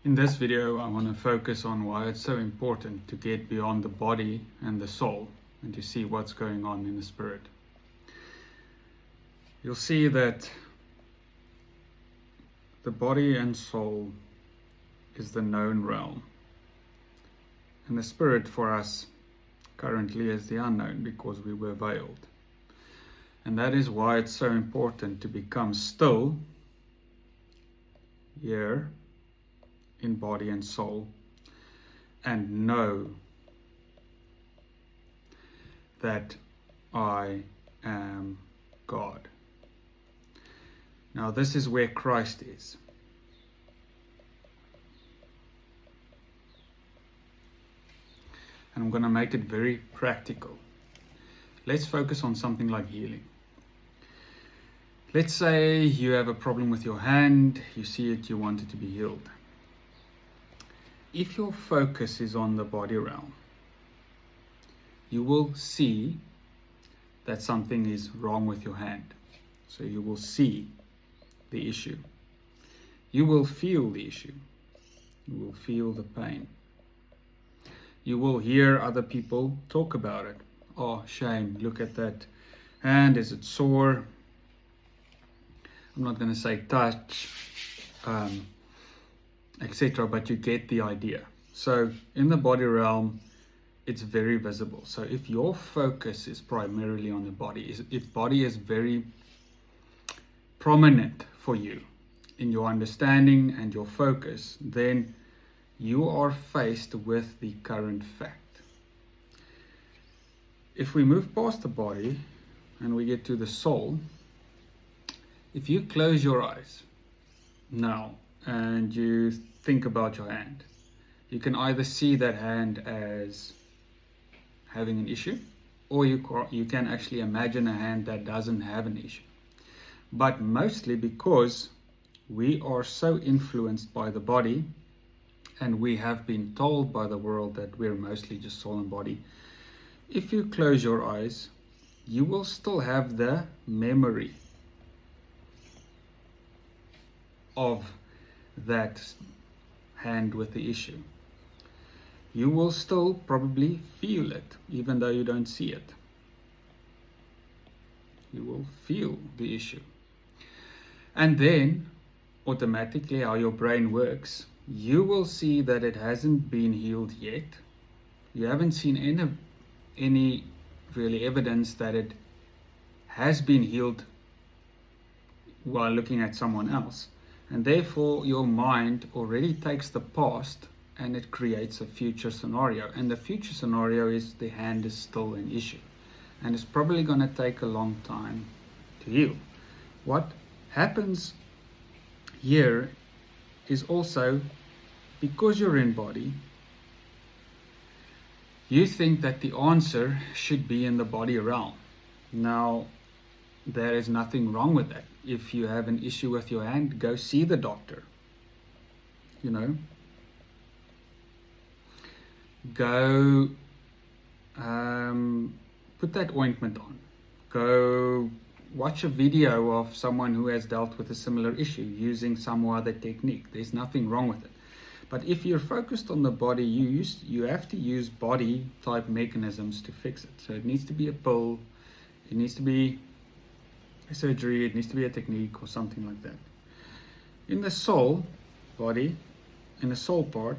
In this video, I want to focus on why it's so important to get beyond the body and the soul and to see what's going on in the spirit. You'll see that the body and soul is the known realm, and the spirit for us currently is the unknown because we were veiled. And that is why it's so important to become still here in body and soul and know that I am God. Now this is where Christ is. And I'm going to make it very practical. Let's focus on something like healing. Let's say you have a problem with your hand, you see it, you want it to be healed. If your focus is on the body realm, you will see that something is wrong with your hand. So you will see the issue. You will feel the issue. You will feel the pain. You will hear other people talk about it. Oh, shame, look at that hand, is it sore? I'm not going to say touch, etc., but you get the idea. So in the body realm, it's very visible. So if your focus is primarily on the body, if body is very prominent for you in your understanding and your focus, then you are faced with the current fact. If we move past the body and we get to the soul, if you close your eyes now and you think about your hand, you can either see that hand as having an issue, or you can actually imagine a hand that doesn't have an issue. But mostly because we are so influenced by the body, and we have been told by the world that we're mostly just soul and body. If you close your eyes, you will still have the memory of that hand with the issue. You will still probably feel it, even though you don't see it. You will feel the issue. And then, automatically, how your brain works, you will see that it hasn't been healed yet. You haven't seen any really evidence that it has been healed while looking at someone else. And therefore, your mind already takes the past and it creates a future scenario. And the future scenario is the hand is still an issue. And it's probably going to take a long time to heal. What happens here is also, because you're in body, you think that the answer should be in the body realm. Now, there is nothing wrong with that. If you have an issue with your hand, go see the doctor. Go put that ointment on. Go watch a video of someone who has dealt with a similar issue using some other technique. There's nothing wrong with it. But if you're focused on the body, you have to use body type mechanisms to fix it. So it needs to be a pill, it needs to be a surgery, it needs to be a technique or something like that. In the soul body, in the soul part,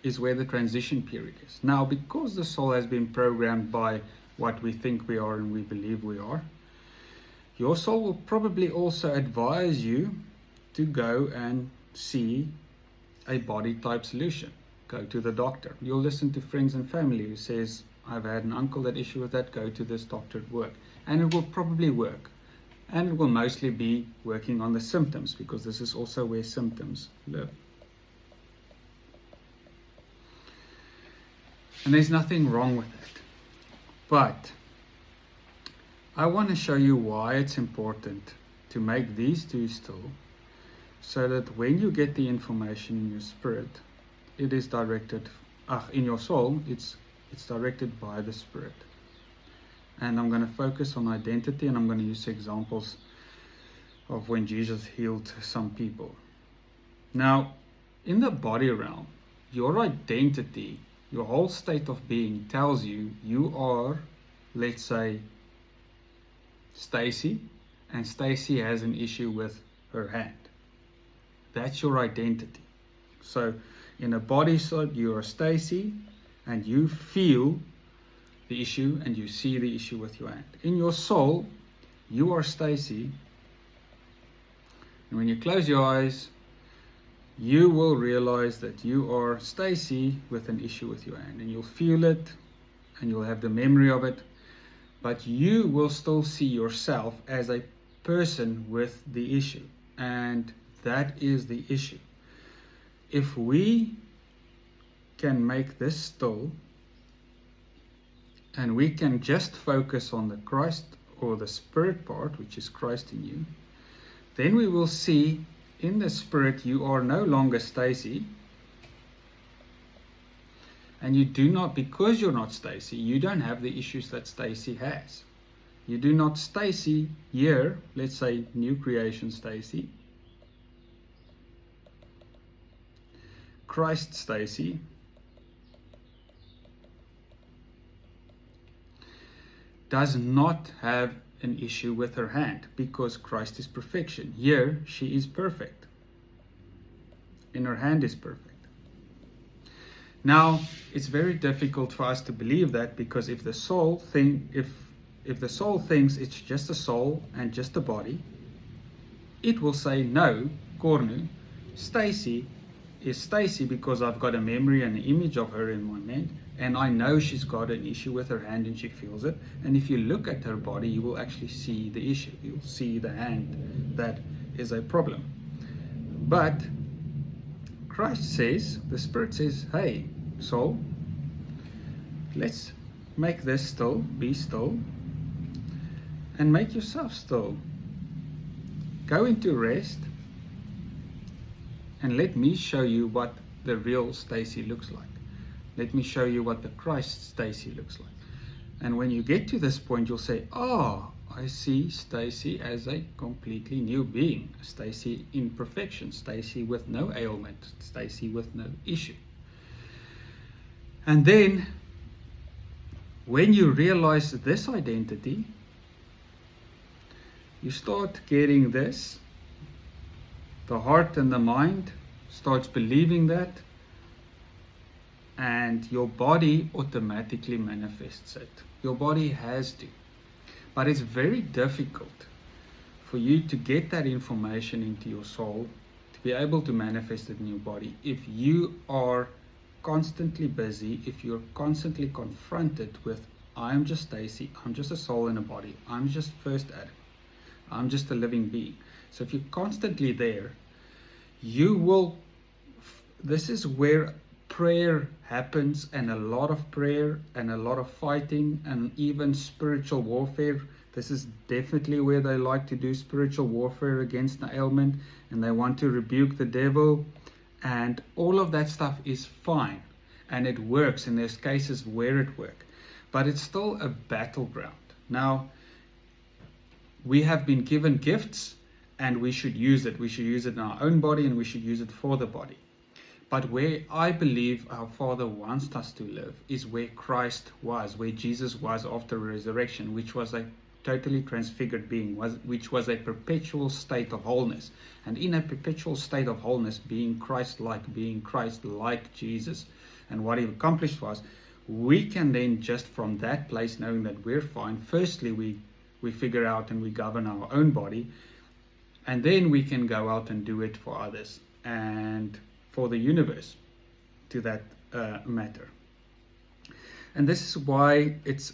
is where the transition period is. Now, because the soul has been programmed by what we think we are and we believe we are, your soul will probably also advise you to go and see a body type solution. Go to the doctor. You'll listen to friends and family who says, I've had an uncle that issue with that, go to this doctor at work. And it will probably work. And it will mostly be working on the symptoms, because this is also where symptoms live. And there's nothing wrong with it. But I want to show you why it's important to make these two still, so that when you get the information in your spirit, it is directed, in your soul, it's directed by the spirit. And I'm going to focus on identity, and I'm going to use examples of when Jesus healed some people. Now, in the body realm, your identity, your whole state of being tells you you are, let's say, Stacy, and Stacy has an issue with her hand. That's your identity. So in a body side, you are Stacy, and you feel the issue and you see the issue with your hand. In your soul, you are Stacy, and when you close your eyes, you will realize that you are Stacy with an issue with your hand, and you'll feel it and you'll have the memory of it, but you will still see yourself as a person with the issue, and that is the issue. If we can make this still and we can just focus on the Christ or the Spirit part, which is Christ in you, then we will see in the Spirit you are no longer Stacy, and you do not, because you're not Stacy, you don't have the issues that Stacy has. You do not Stacy here, let's say new creation Stacy, Christ Stacy, does not have an issue with her hand, because Christ is perfection. Here she is perfect. In her hand is perfect. Now it's very difficult for us to believe that, because if the soul thinks it's just a soul and just a body, it will say, no, Cornu, Stacy is Stacy because I've got a memory and an image of her in my mind, and I know she's got an issue with her hand and she feels it. And if you look at her body, you will actually see the issue. You'll see the hand that is a problem. But Christ says, the Spirit says, hey, soul, let's make this still, be still, and make yourself still. Go into rest, and let me show you what the real Stacy looks like. Let me show you what the Christ Stacy looks like. And when you get to this point, you'll say, oh, I see Stacy as a completely new being. Stacy in perfection. Stacy with no ailment. Stacy with no issue. And then, when you realize this identity, you start getting this. The heart and the mind starts believing that, and your body automatically manifests it. Your body has to. But it's very difficult for you to get that information into your soul, to be able to manifest it in your body, if you are constantly busy, if you're constantly confronted with, I'm just Stacy, I'm just a soul in a body, I'm just first Adam, I'm just a living being. So if you're constantly there, you will, this is where prayer happens, and a lot of prayer and a lot of fighting and even spiritual warfare. This is definitely where they like to do spiritual warfare against the ailment, and they want to rebuke the devil, and all of that stuff is fine and it works, and there's cases where it works, but it's still a battleground. Now, we have been given gifts and we should use it. We should use it in our own body, and we should use it for the body. But where I believe our Father wants us to live is where Christ was, where Jesus was after resurrection, which was a totally transfigured being, which was a perpetual state of wholeness. And in a perpetual state of wholeness, being Christ-like Jesus and what he accomplished for us, we can then just from that place, knowing that we're fine, firstly we figure out and we govern our own body, and then we can go out and do it for others and for the universe, to that matter. And this is why it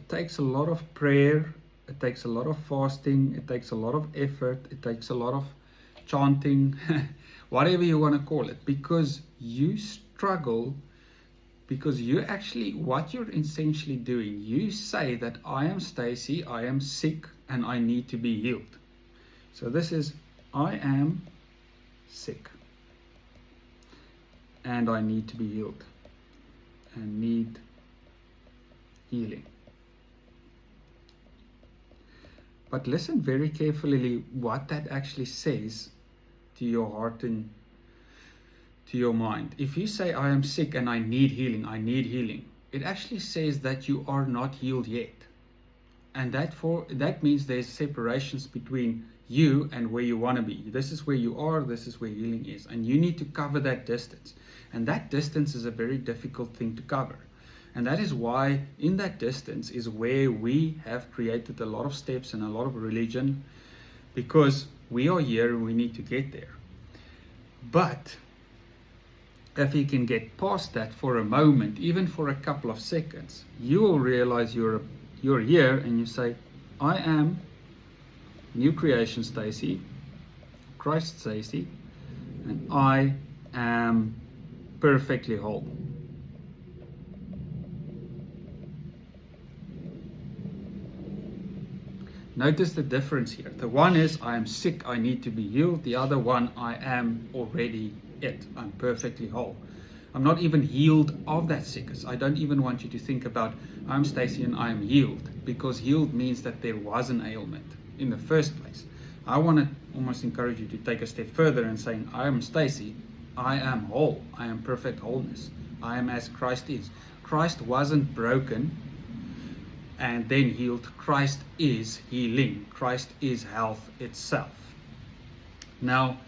takes a lot of prayer, it takes a lot of fasting, it takes a lot of effort, it takes a lot of chanting, whatever you want to call it, because you struggle, because you actually, what you're essentially doing, you say that I am Stacy, I am sick, and I need to be healed. So this is, I am sick, and I need to be healed, and need healing. But listen very carefully what that actually says to your heart and to your mind. If you say, I am sick and I need healing, it actually says that you are not healed yet. And that means there's separations between you and where you want to be. This is where you are, this is where healing is. And you need to cover that distance. And that distance is a very difficult thing to cover. And that is why in that distance is where we have created a lot of steps and a lot of religion, because we are here and we need to get there. But if you can get past that for a moment, even for a couple of seconds, you will realize you're here and you say, I am new creation Stacy, Christ Stacy, and I am perfectly whole. Notice the difference here. The one is, I am sick, I need to be healed. The other one, I am already it. I'm perfectly whole. I'm not even healed of that sickness. I don't even want you to think about, I'm Stacy and I am healed, because healed means that there was an ailment in the first place. I want to almost encourage you to take a step further and saying, I am Stacy, I am whole. I am perfect wholeness. I am as Christ is. Christ wasn't broken and then healed. Christ is healing. Christ is health itself. Now,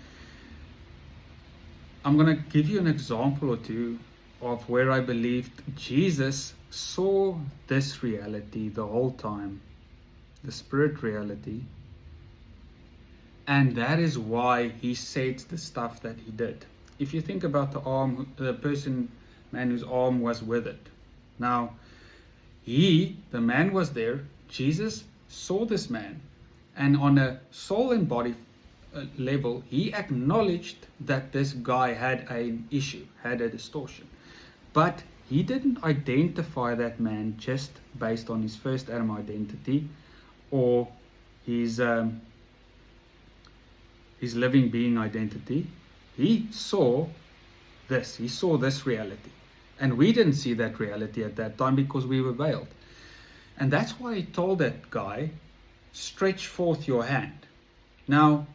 I'm going to give you an example or two of where I believed Jesus saw this reality the whole time, the spirit reality, and that is why he said the stuff that he did. If you think about the man whose arm was withered. Now, the man was there, Jesus saw this man, and on a soul and body level, he acknowledged that this guy had an issue, had a distortion. But he didn't identify that man just based on his first Adam identity or his living being identity. He saw this reality. And we didn't see that reality at that time because we were veiled. And that's why he told that guy, stretch forth your hand. Now,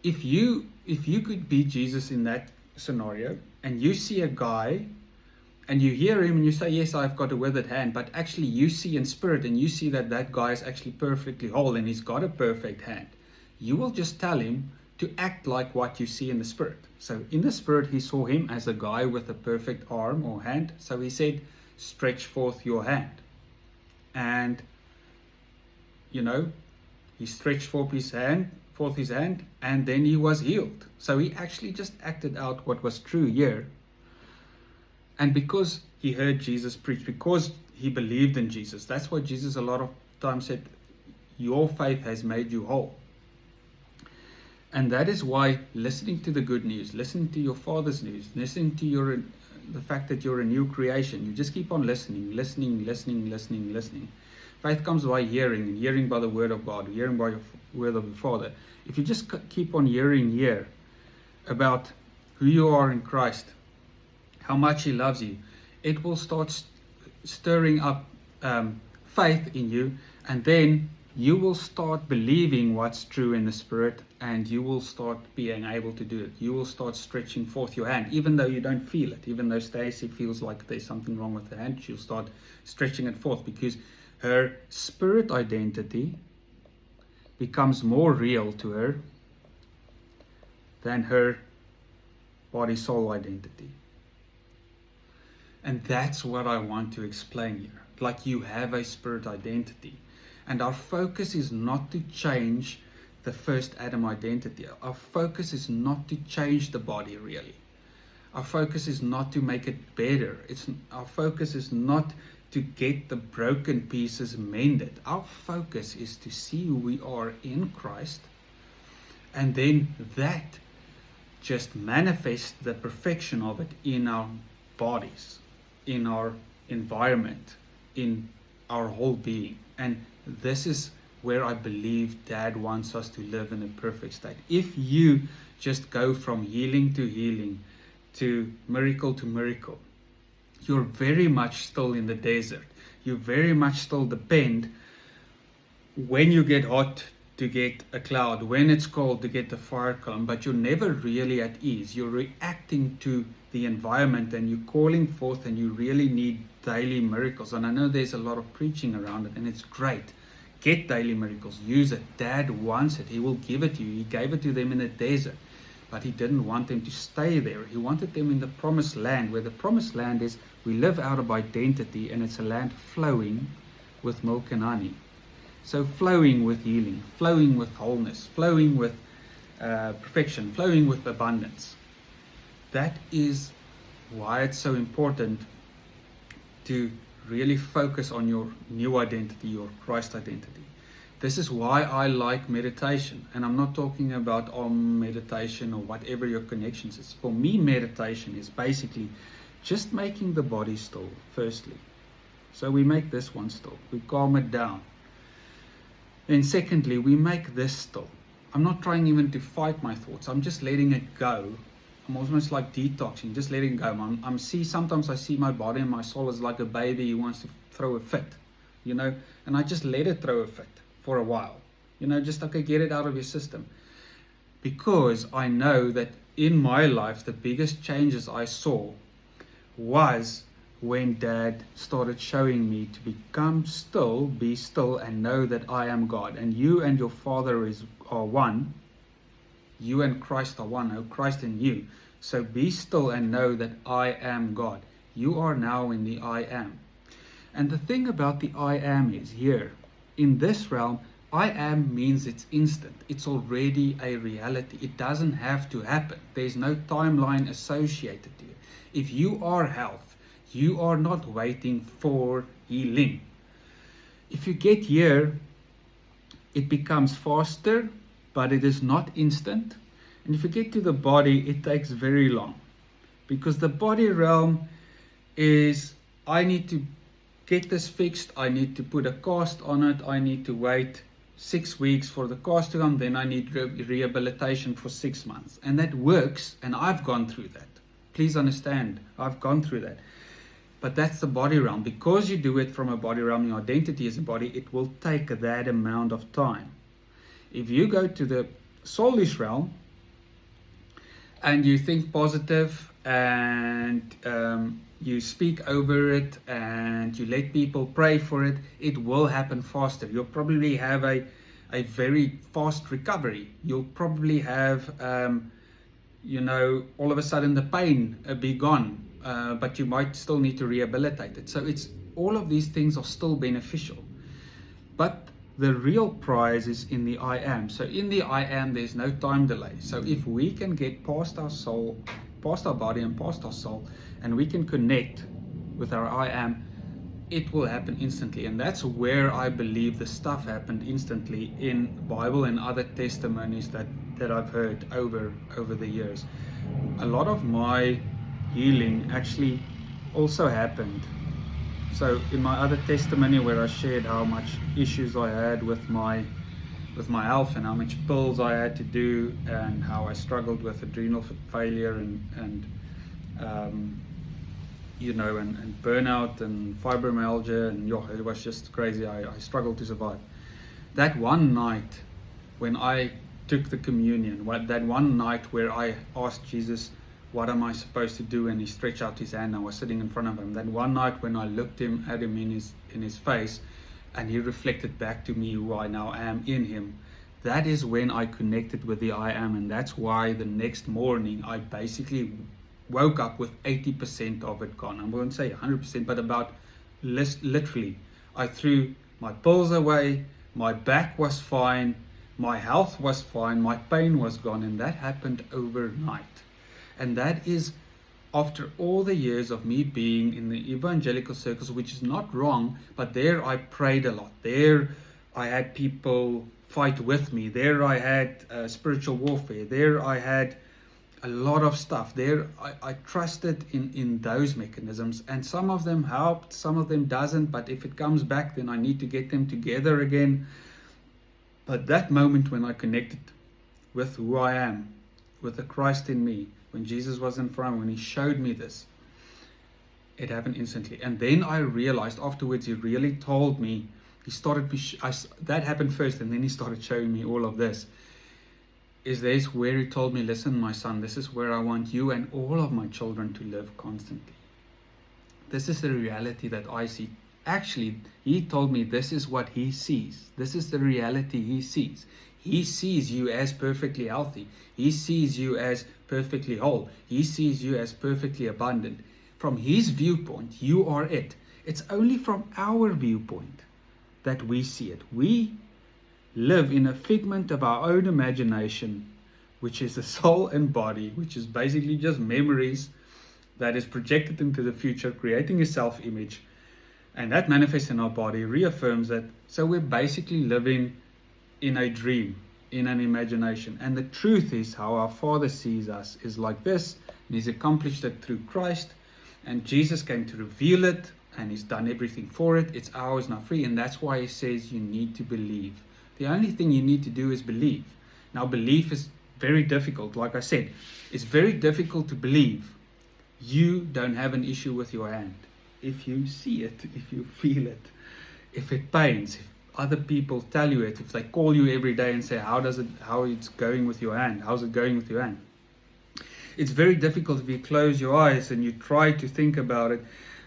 if you could be Jesus in that scenario, and you see a guy, and you hear him and you say, yes, I've got a withered hand, but actually you see in spirit, and you see that that guy is actually perfectly whole, and he's got a perfect hand, you will just tell him to act like what you see in the spirit. So in the spirit, he saw him as a guy with a perfect arm or hand. So he said, stretch forth your hand. And, he stretched forth his hand, and then he was healed. So he actually just acted out what was true here. And because he heard Jesus preach, because he believed in Jesus, that's why Jesus a lot of times said, your faith has made you whole. And that is why listening to the good news, listening to your Father's news, listening to the fact that you're a new creation, you just keep on listening. Faith comes by hearing, and hearing by the word of God, hearing by the word of the Father. If you just keep on hearing here about who you are in Christ, how much He loves you, it will start stirring up faith in you, and then you will start believing what's true in the Spirit, and you will start being able to do it. You will start stretching forth your hand, even though you don't feel it. Even though Stacy feels like there's something wrong with her hand, she'll start stretching it forth, because her spirit identity becomes more real to her than her body-soul identity. And that's what I want to explain here. Like, you have a spirit identity. And our focus is not to change the first Adam identity. Our focus is not to change the body, really. Our focus is not to make it better. Our focus is not to get the broken pieces mended. Our focus is to see who we are in Christ, and then that just manifests the perfection of it in our bodies, in our environment, in our whole being. And this is where I believe Dad wants us to live in a perfect state. If you just go from healing to healing, to miracle, you're very much still in the desert. You very much still depend, when you get hot, to get a cloud, when it's cold to get the fire column, but you're never really at ease. You're reacting to the environment and you're calling forth, and you really need daily miracles. And I know there's a lot of preaching around it, and it's great. Get daily miracles, use it. Dad wants it, he will give it to you. He gave it to them in the desert, but he didn't want them to stay there. He wanted them in the promised land, where the promised land is, we live out of identity, and it's a land flowing with milk and honey. So flowing with healing, flowing with wholeness, flowing with perfection, flowing with abundance. That is why it's so important to really focus on your new identity, your Christ identity. This is why I like meditation. And I'm not talking about meditation or whatever your connections is. For me, meditation is basically just making the body still, firstly. So we make this one still. We calm it down. Then secondly, we make this still. I'm not trying even to fight my thoughts. I'm just letting it go. I'm almost like detoxing, just letting go. Sometimes I see my body and my soul is like a baby who wants to throw a fit, and I just let it throw a fit for a while. Just okay, get it out of your system. Because I know that in my life, the biggest changes I saw was when Dad started showing me to become still, be still, and know that I am God. And you and your Father are one. You and Christ are one. Oh, Christ in you. So be still and know that I am God. You are now in the I am. And the thing about the I am is here, in this realm, I am means it's instant. It's already a reality. It doesn't have to happen. There's no timeline associated to it. If you are health, you are not waiting for healing. If you get here, it becomes faster, but it is not instant. And if you get to the body, it takes very long. Because the body realm is, I need to get this fixed, I need to put a cast on it, I need to wait 6 weeks for the cast to come, then I need rehabilitation for 6 months. And that works, and I've gone through that. Please understand, I've gone through that. But that's the body realm. Because you do it from a body realm, your identity is a body, it will take that amount of time. If you go to the soulish realm and you think positive and you speak over it and you let people pray for it, it will happen faster. You'll probably have a very fast recovery. You'll probably have, all of a sudden the pain be gone, but you might still need to rehabilitate it. So all of these things are still beneficial. But the real prize is in the I am. So in the I am, there's no time delay. So if we can get past our soul, past our body and past our soul, and we can connect with our I am, it will happen instantly. And that's where I believe the stuff happened instantly in Bible and other testimonies that I've heard over the years. A lot of my healing actually also happened. So in my other testimony where I shared how much issues I had with my health and how much pills I had to do and how I struggled with adrenal failure and burnout and fibromyalgia, and it was just crazy. I struggled to survive. That one night when I took the communion, that one night where I asked Jesus, what am I supposed to do? And he stretched out his hand. I was sitting in front of him. That one night when I looked at him in his face, and he reflected back to me who I now am in him, that is when I connected with the I am. And that's why the next morning I basically woke up with 80% of it gone. I won't say 100%, but about literally. I threw my pills away, my back was fine, my health was fine, my pain was gone, and that happened overnight. And that is after all the years of me being in the evangelical circles, which is not wrong, but there I prayed a lot. There I had people fight with me. There I had spiritual warfare. There I had a lot of stuff. There I trusted in those mechanisms, and some of them helped, some of them doesn't, but if it comes back, then I need to get them together again. But that moment when I connected with who I am, with the Christ in me, when Jesus was in front, when he showed me this, it happened instantly. And then I realized afterwards, he really told me, that happened first, and then he started showing me all of this. Is this where he told me, listen, my son, this is where I want you and all of my children to live constantly. This is the reality that I see. Actually, he told me this is what he sees. This is the reality he sees. He sees you as perfectly healthy. He sees you as perfectly whole. He sees you as perfectly abundant. From his viewpoint, you are it. It's only from our viewpoint that we see it. We live in a figment of our own imagination, which is the soul and body, which is basically just memories that is projected into the future, creating a self-image, and that manifests in our body, reaffirms that. So we're basically living in a dream, in an imagination. And the truth is, how our Father sees us is like this, and he's accomplished it through Christ, and Jesus came to reveal it, and he's done everything for it. It's ours now, free, and that's why he says you need to believe. The only thing you need to do is believe. Now, belief is very difficult. Like I said, it's very difficult to believe you don't have an issue with your hand. If you see it, if you feel it, if it pains, if other people tell you it, if they call you every day and say, how it's going with your hand? How's it going with your hand? It's very difficult if you close your eyes and you try to think about it,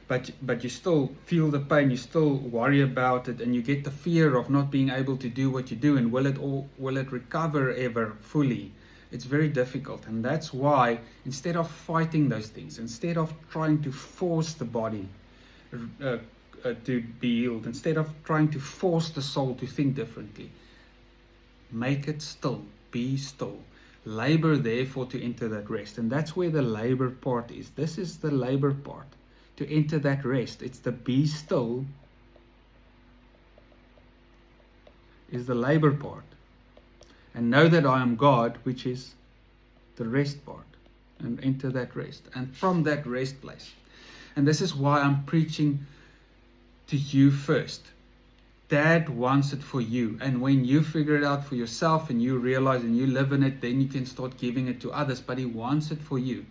but you still feel the pain, you still worry about it, and you get the fear of not being able to do what you do, and will it recover ever fully? It's very difficult, and that's why instead of fighting those things, instead of trying to force the body to be healed, instead of trying to force the soul to think differently, make it still, be still. Labor therefore to enter that rest. And that's where the labor part is. This is the labor part, to enter that rest. It's the be still is the labor part. And know that I am God, which is the rest part. And enter that rest. And from that rest place. And this is why I'm preaching to you first. Dad wants it for you. And when you figure it out for yourself and you realize and you live in it, then you can start giving it to others. But he wants it for you.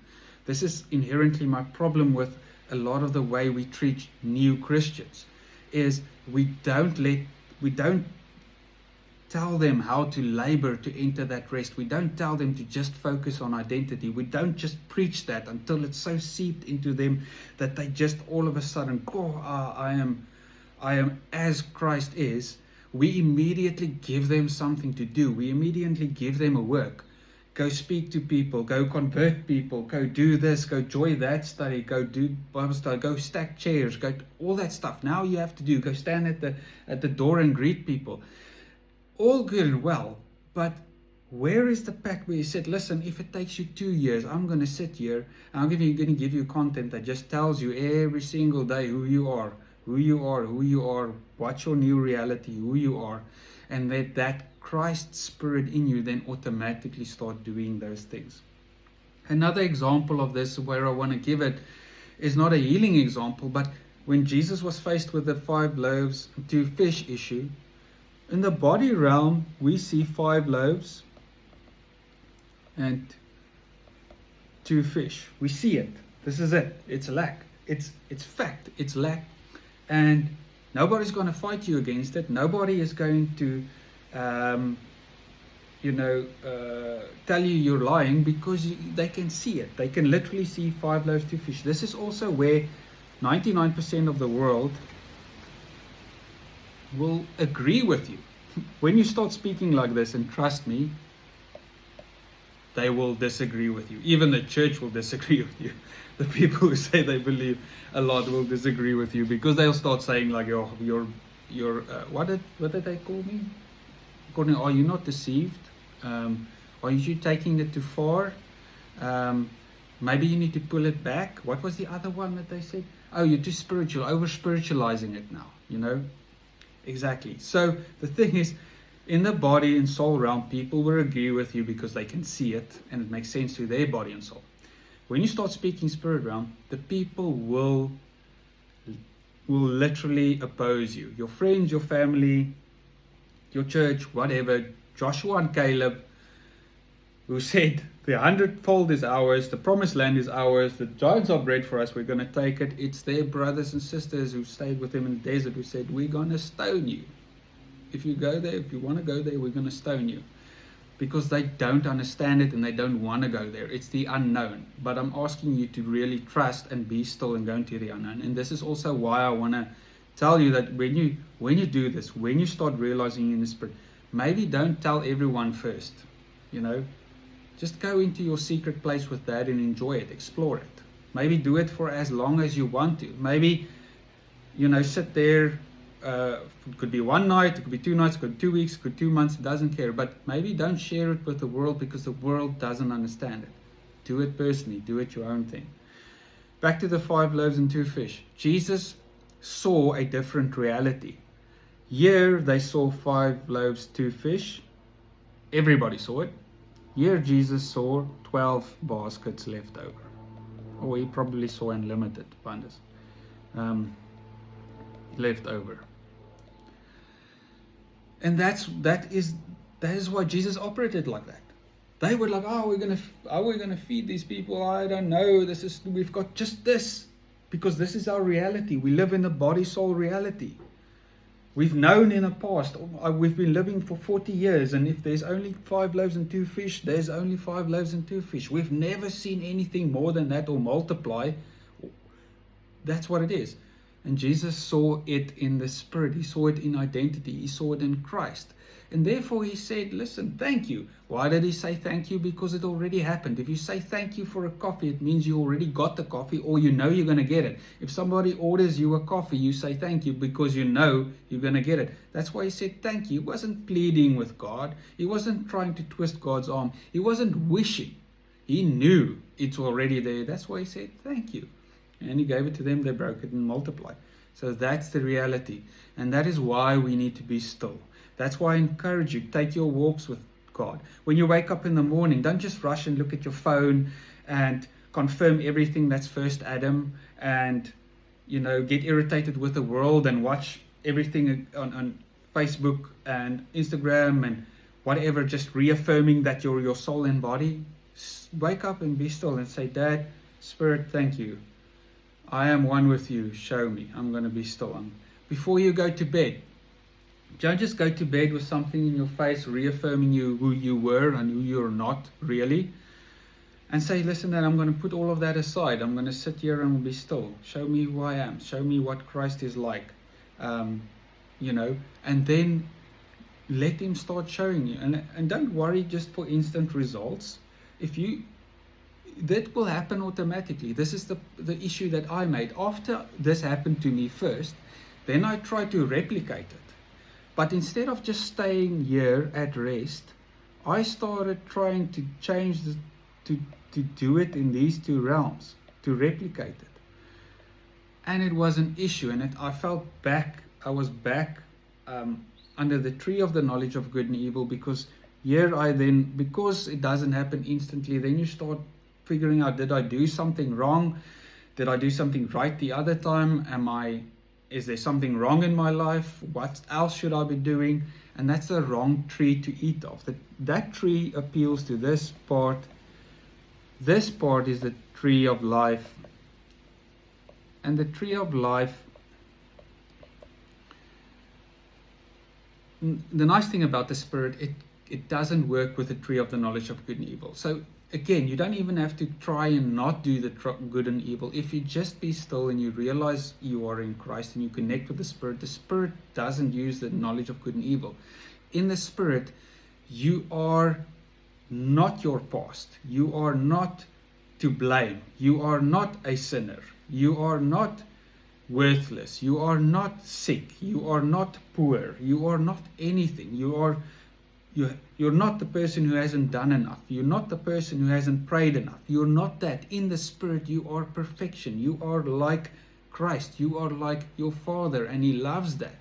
This is inherently my problem with a lot of the way we treat new Christians, is we don't tell them how to labor to enter that rest. We don't tell them to just focus on identity. We don't just preach that until it's so seeped into them that they just all of a sudden, I am as Christ is. We immediately give them something to do. We immediately give them a work. Go speak to people, go convert people, go do this, go join that study, go do Bible study, go stack chairs, go all that stuff. Now you have to do, go stand at the door and greet people. All good and well, but where is the pact where you said, listen, if it takes you 2 years, I'm going to sit here and I'm going to give you content that just tells you every single day who you are, what's your new reality, who you are, and that Christ Spirit in you then automatically start doing those things. Another example of this, where I want to give it, is not a healing example, but when Jesus was faced with the 5 loaves and 2 fish issue, in the body realm, we see 5 loaves and 2 fish. We see it. This is it. It's lack. It's fact. It's lack. And nobody's going to fight you against it. Nobody is going to, tell you you're lying, because they can see it. They can literally see 5 loaves, 2 fish. This is also where 99% of the world will agree with you. When you start speaking like this, and trust me, they will disagree with you. Even the church will disagree with you. The people who say they believe a lot will disagree with you, because they'll start saying like, what did they call me? Are you not deceived? Are you taking it too far? Maybe you need to pull it back. What was the other one that they said? Oh, you're too spiritual, over spiritualizing it now, Exactly. So the thing is, in the body and soul realm, people will agree with you because they can see it and it makes sense to their body and soul. When you start speaking spirit realm, the people will literally oppose you. Your friends, your family, your church, whatever. Joshua and Caleb, who said the 100-fold is ours, the promised land is ours, the giants are bread for us, we're going to take it. It's their brothers and sisters who stayed with them in the desert who said, we're going to stone you. if you go there, if you want to go there, we're going to stone you. Because they don't understand it and they don't want to go there. It's the unknown. But I'm asking you to really trust and be still and go into the unknown. And this is also why I want to tell you that when you do this, when you start realizing in the Spirit, maybe don't tell everyone first. Just go into your secret place with that and enjoy it, explore it. Maybe do it for as long as you want to. Maybe, sit there. It could be one night, it could be 2 nights, it could be 2 weeks, it could be 2 months, it doesn't care. But maybe don't share it with the world because the world doesn't understand it. Do it personally, do it your own thing. Back to the 5 loaves and 2 fish. Jesus saw a different reality. Here they saw 5 loaves, 2 fish. Everybody saw it. Here Jesus saw 12 baskets left over. Or he probably saw unlimited abundance left over. And that is why Jesus operated like that. They were like, oh, we're gonna feed these people. I don't know. We've got just this, because this is our reality. We live in a body-soul reality. We've known in the past. We've been living for 40 years, and if there's only 5 loaves and 2 fish, there's only 5 loaves and 2 fish. We've never seen anything more than that or multiply. That's what it is. And Jesus saw it in the Spirit. He saw it in identity. He saw it in Christ. And therefore he said, listen, thank you. Why did he say thank you? Because it already happened. If you say thank you for a coffee, it means you already got the coffee, or you're going to get it. If somebody orders you a coffee, you say thank you because you know you're going to get it. That's why he said thank you. He wasn't pleading with God. He wasn't trying to twist God's arm. He wasn't wishing. He knew it's already there. That's why he said thank you. And he gave it to them, they broke it and multiplied. So that's the reality. And that is why we need to be still. That's why I encourage you, take your walks with God. When you wake up in the morning, don't just rush and look at your phone and confirm everything that's first Adam and, get irritated with the world and watch everything on Facebook and Instagram and whatever, just reaffirming that you're your soul and body. Wake up and be still and say, Dad, Spirit, thank you. I am one with you. Show me. I'm going to be still. Before you go to bed, don't just go to bed with something in your face reaffirming you who you were and who you're not really. And say, listen, Dad, I'm going to put all of that aside. I'm going to sit here and be still. Show me who I am. Show me what Christ is like. And then let him start showing you. And don't worry just for instant results. That will happen automatically. This is the issue that I made. After this happened to me first, then I tried to replicate it. But instead of just staying here at rest, I started trying to change to do it in these 2 realms, to replicate it. And it was an issue, and I was back under the tree of the knowledge of good and evil, because because it doesn't happen instantly, then you start figuring out, did I do something wrong? Did I do something right the other time? Is there something wrong in my life? What else should I be doing? And that's the wrong tree to eat of. That tree appeals to this part. This part is the tree of life. And the tree of life, the nice thing about the Spirit, it doesn't work with the tree of the knowledge of good and evil. So again, you don't even have to try and not do the good and evil. If you just be still and you realize you are in Christ and you connect with the Spirit doesn't use the knowledge of good and evil. In the Spirit, you are not your past. You are not to blame. You are not a sinner. You are not worthless. You are not sick. You are not poor. You are not anything. You're not the person who hasn't done enough. You're not the person who hasn't prayed enough. You're not that. In the Spirit, you are perfection. You are like Christ. You are like your Father, and He loves that.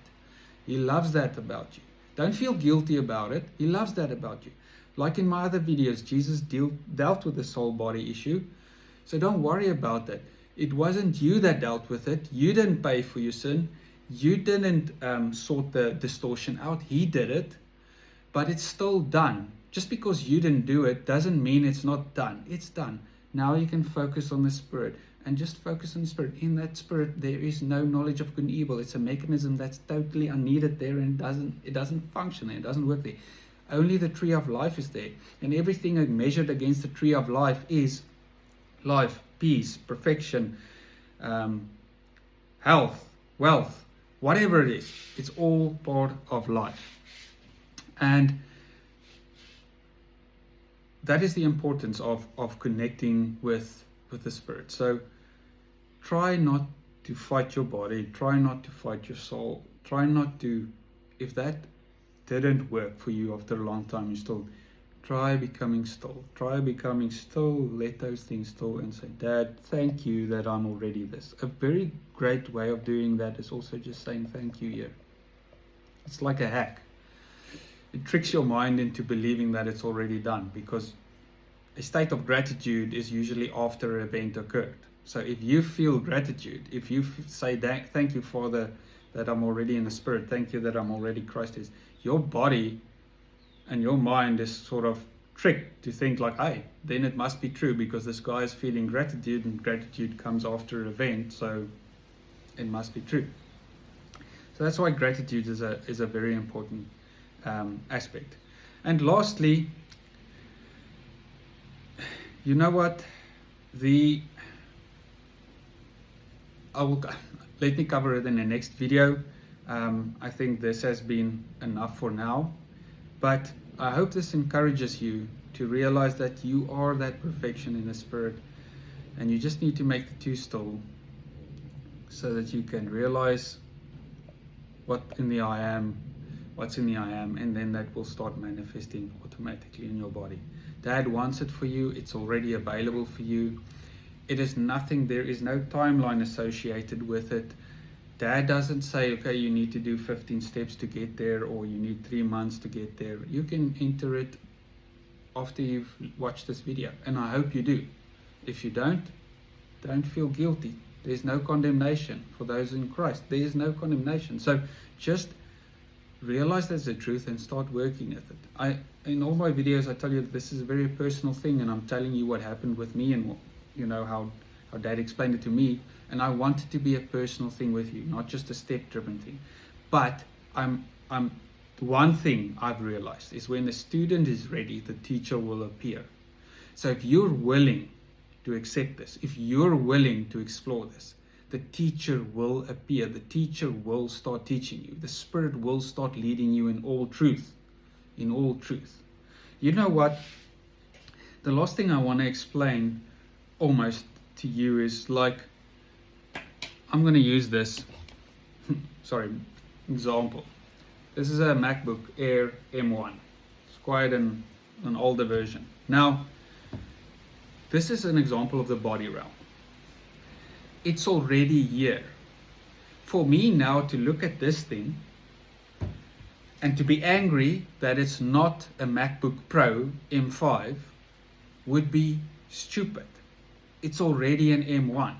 He loves that about you. Don't feel guilty about it. He loves that about you. Like in my other videos, Jesus dealt with the soul-body issue. So don't worry about that. It wasn't you that dealt with it. You didn't pay for your sin. You didn't sort the distortion out. He did it. But it's still done. Just because you didn't do it doesn't mean it's not done. It's done. Now you can focus on the Spirit and just focus on the Spirit. In that Spirit, there is no knowledge of good and evil. It's a mechanism that's totally unneeded there, and it doesn't function there. It doesn't work there. Only the tree of life is there, and everything measured against the tree of life is life, peace, perfection, health, wealth, whatever it is. It's all part of life. And that is the importance of connecting with the Spirit. So try not to fight your body, try not to fight your soul, try not to, if that didn't work for you after a long time, you still try becoming still. Try becoming still, let those things still, and say, Dad, thank you that I'm already this. A very great way of doing that is also just saying thank you here. It's like a hack. It tricks your mind into believing that it's already done, because a state of gratitude is usually after an event occurred. So if you feel gratitude, if you say thank you, Father, that I'm already in the Spirit, thank you that I'm already Christ, is your body and your mind is sort of tricked to think like, hey, then it must be true, because this guy is feeling gratitude, and gratitude comes after an event, so it must be true. So that's why gratitude is a very important aspect. And lastly, you know what, let me cover it in the next video. I think this has been enough for now, but I hope this encourages you to realize that you are that perfection in the Spirit, and you just need to make the two still so that you can realize what's in the I am, and then that will start manifesting automatically in your body. Dad wants it for you. It's already available for you. It is nothing, there is no timeline associated with it. Dad doesn't say, okay, you need to do 15 steps to get there, or you need 3 months to get there. You can enter it after you've watched this video, and I hope you do. If you don't feel guilty. There's no condemnation for those in Christ. There is no condemnation. So just realize that's the truth and start working with it. In all my videos, I tell you that this is a very personal thing, and I'm telling you what happened with me, and how Dad explained it to me. And I want it to be a personal thing with you, not just a step-driven thing. But one thing I've realized is when the student is ready, the teacher will appear. So if you're willing to accept this, if you're willing to explore this, the teacher will appear. The teacher will start teaching you. The Spirit will start leading you in all truth. In all truth. You know what? The last thing I want to explain almost to you is like, I'm going to use this example. This is a MacBook Air M1. It's quite an older version. Now, this is an example of the body realm. It's already here. For me now to look at this thing and to be angry that it's not a MacBook Pro M5 would be stupid. It's already an M1.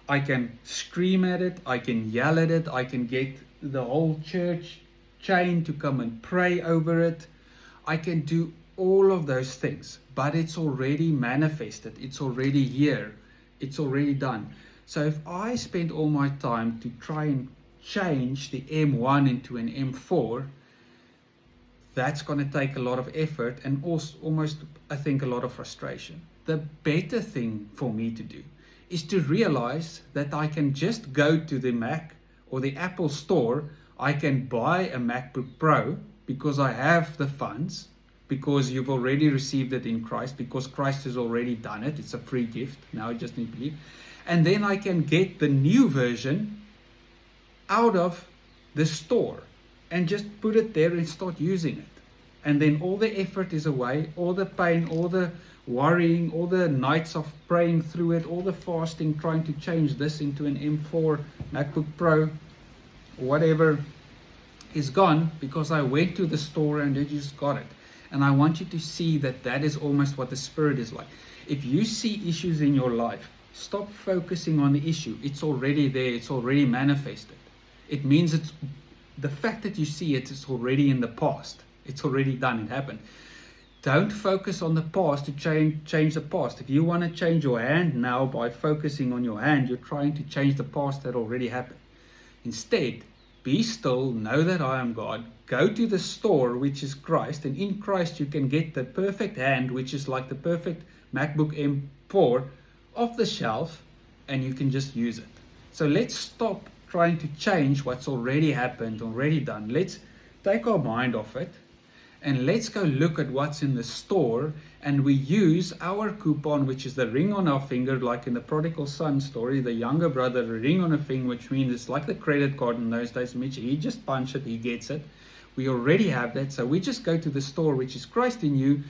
I can scream at it, I can yell at it, I can get the whole church chain to come and pray over it. I can do all of those things, but it's already manifested, it's already here, it's already done. So if I spend all my time to try and change the M1 into an M4, that's going to take a lot of effort and also almost, I think, a lot of frustration. The better thing for me to do is to realize that I can just go to the Mac or the Apple store. I can buy a MacBook Pro because I have the funds, because you've already received it in Christ, because Christ has already done it. It's a free gift. Now I just need to believe. And then I can get the new version out of the store and just put it there and start using it. And then all the effort is away, all the pain, all the worrying, all the nights of praying through it, all the fasting, trying to change this into an M4 MacBook Pro, whatever, is gone, because I went to the store and they just got it. And I want you to see that that is almost what the Spirit is like. If you see issues in your life, stop focusing on the issue. It's already there. It's already manifested. It means it's the fact that you see it is already in the past. It's already done. It happened. Don't focus on the past to change the past. If you want to change your hand now by focusing on your hand, you're trying to change the past that already happened. Instead, be still, know that I am God. Go to the store, which is Christ, and in Christ you can get the perfect hand, which is like the perfect MacBook M4, off the shelf, and you can just use it. So let's stop trying to change what's already happened, already done. Let's take our mind off it, and let's go look at what's in the store, and we use our coupon, which is the ring on our finger, like in the prodigal son story, the younger brother, a ring on a finger, which means it's like the credit card in those days, which he just punch it, he gets it. We already have that, so we just go to the store, which is Christ in you,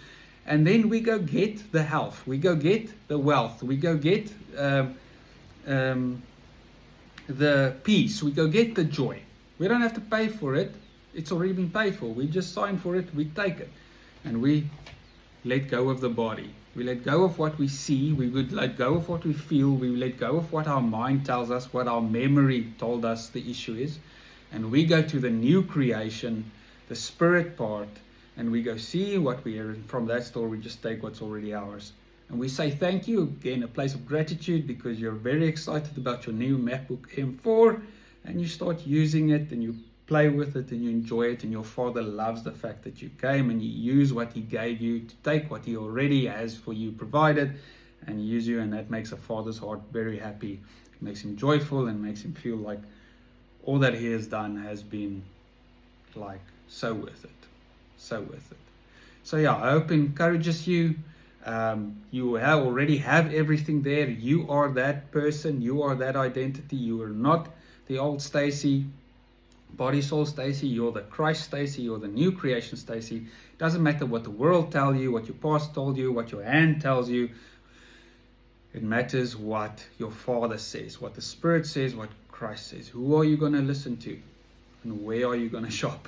and then we go get the health, we go get the wealth, we go get the peace, we go get the joy. We don't have to pay for it. It's already been paid for. We just sign for it, we take it, and we let go of the body. We let go of what we see, we would let go of what we feel, we let go of what our mind tells us, what our memory told us the issue is, and we go to the new creation, the spirit part, and we go see what we are. From that store, we just take what's already ours. And we say thank you, again, a place of gratitude, because you're very excited about your new MacBook M4, and you start using it, and you play with it, and you enjoy it, and your Father loves the fact that you came and you use what He gave you to take what He already has for you provided and use you, and that makes a Father's heart very happy. It makes Him joyful and makes Him feel like all that He has done has been like so worth it, so worth it. So yeah, I hope it encourages you. You already have everything there. You are that person, you are that identity. You are not the old Stacy, body, soul Stacy. You're the Christ Stacy. You're the new creation Stacy. Doesn't matter what the world tells you, what your past told you, what your hand tells you. It matters what your Father says, what the Spirit says, what Christ says. Who are you going to listen to? And where are you going to shop?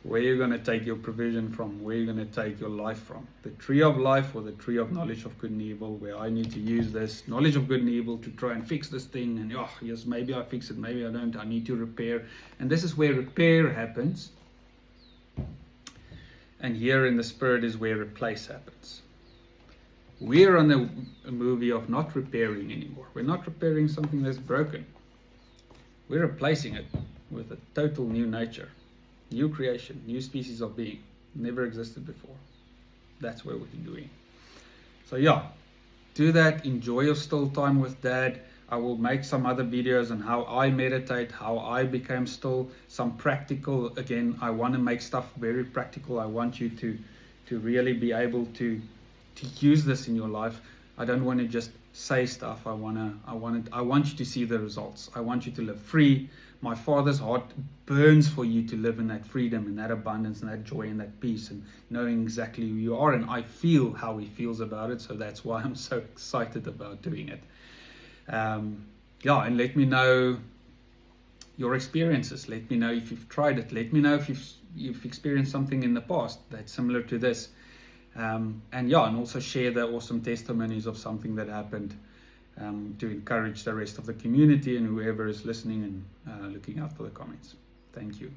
Where are you going to take your provision from? Where are you going to take your life from? The tree of life or the tree of knowledge of good and evil, where I need to use this knowledge of good and evil to try and fix this thing. And yes, maybe I fix it, maybe I don't. I need to repair. And this is where repair happens. And here in the Spirit is where replace happens. We're on a movie of not repairing anymore. We're not repairing something that's broken. We're replacing it with a total new nature. New creation, new species of being, never existed before. That's what we're doing. So yeah, do that. Enjoy your still time with Dad. I will make some other videos on how I meditate, how I became still, some practical. Again, I want to make stuff very practical. I want you to really be able to use this in your life. I don't want to just say stuff. I want you to see the results. I want you to live free. My Father's heart burns for you to live in that freedom and that abundance and that joy and that peace and knowing exactly who you are. And I feel how He feels about it. So that's why I'm so excited about doing it. And let me know your experiences. Let me know if you've tried it. Let me know if you've experienced something in the past that's similar to this. And also share the awesome testimonies of something that happened, to encourage the rest of the community and whoever is listening and looking out for the comments. Thank you.